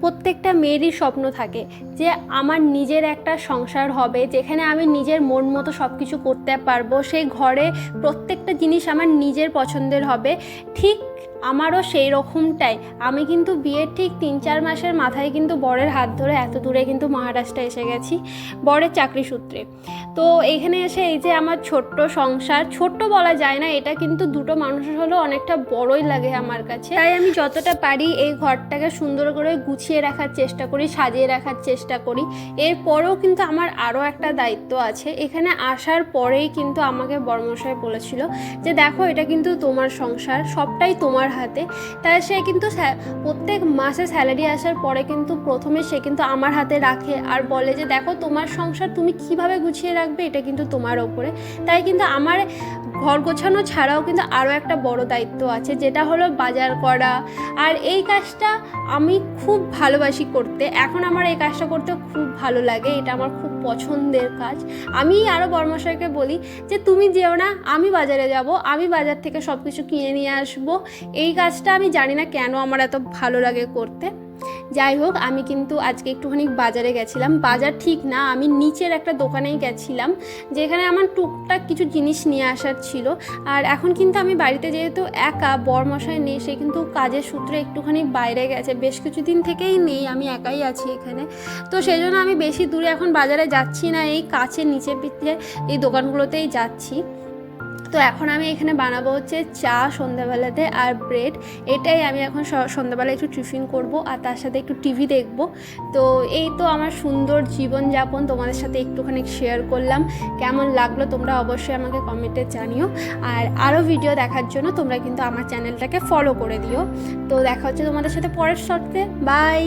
প্রত্যেকটা মেয়েরই স্বপ্ন থাকে যে আমার নিজের একটা সংসার হবে, যেখানে আমি নিজের মন মতো সব কিছু করতে পারবো, সেই ঘরে প্রত্যেকটা জিনিস আমার নিজের পছন্দের হবে। ঠিক আমারও সেই রকমটাই। আমি কিন্তু বিয়ের ঠিক 3-4 মাসের মাথায় কিন্তু বরের হাত ধরে এত দূরে কিন্তু মহারাষ্ট্রে এসে গেছি বরের চাকরি সূত্রে। তো এখানে এসে এই যে আমার ছোট্ট সংসার, ছোট্ট বলা যায় না, এটা কিন্তু দুটো মানুষের হলেও অনেকটা বড়ই লাগে আমার কাছে। তাই আমি যতটা পারি এই ঘরটাকে সুন্দর করে গুছিয়ে রাখার চেষ্টা করি, সাজিয়ে রাখার চেষ্টা করি। এরপরেও কিন্তু আমার আরও একটা দায়িত্ব আছে। এখানে আসার পরেই কিন্তু আমাকে বড়মশাই বলেছিল যে দেখো, এটা কিন্তু তোমার সংসার, সবটাই তোমার হাতে। তাই সে কিন্তু প্রত্যেক মাসে স্যালারি আসার পরে কিন্তু প্রথমে সে কিন্তু আমার হাতে রাখে আর বলে যে দেখো, তোমার সংসার তুমি কিভাবে গুছিয়ে রাখবে এটা কিন্তু তোমার ওপরে। তাই কিন্তু আমার ঘর গোছানো ছাড়াও কিন্তু আরও একটা বড় দায়িত্ব আছে, যেটা হলো বাজার করা। আর এই কাজটা আমি খুব ভালোবাসি করতে। এখন আমার এই কাজটা করতে খুব ভালো লাগে, এটা আমার খুব পছন্দের কাজ। আমি আরও বড়মশাইকে বলি যে তুমি যেও না, আমি বাজারে যাব, আমি বাজার থেকে সব কিছু কিনে নিয়ে আসবো। এই কাজটা আমি জানি না কেন আমার এত ভালো লাগে করতে। যাই হোক, আমি কিন্তু আজকে একটুখানি বাজারে গেছিলাম। বাজার ঠিক না, আমি নিচের একটা দোকানেই গেছিলাম, যেখানে আমার টুকটাক কিছু জিনিস নিয়ে আসার ছিল। আর এখন কিন্তু আমি বাড়িতে যেহেতু একা, বরমশাই নেই, সে কিন্তু কাজের সূত্রে একটুখানি বাইরে গেছে, বেশ কিছুদিন থেকেই নেই, আমি একাই আছি এখানে। তো সেই জন্য আমি বেশি দূরে এখন বাজারে যাচ্ছি না, এই কাছে নিচে পিঠে এই দোকানগুলোতেই যাচ্ছি। তো এখন আমি এখানে বানাবো হচ্ছে চা সন্ধ্যাবেলাতে আর ব্রেড। এটাই আমি এখন সন্ধ্যাবেলা একটু টিফিন করব আর তার সাথে একটু টিভি দেখব। তো এই তো আমার সুন্দর জীবনযাপন তোমাদের সাথে একটুখানি শেয়ার করলাম। কেমন লাগলো তোমরা অবশ্যই আমাকে কমেন্টে জানিও। আর আরও ভিডিও দেখার জন্য তোমরা কিন্তু আমার চ্যানেলটাকে ফলো করে দিও। তো দেখা হচ্ছে তোমাদের সাথে পরের শর্তে। বাই।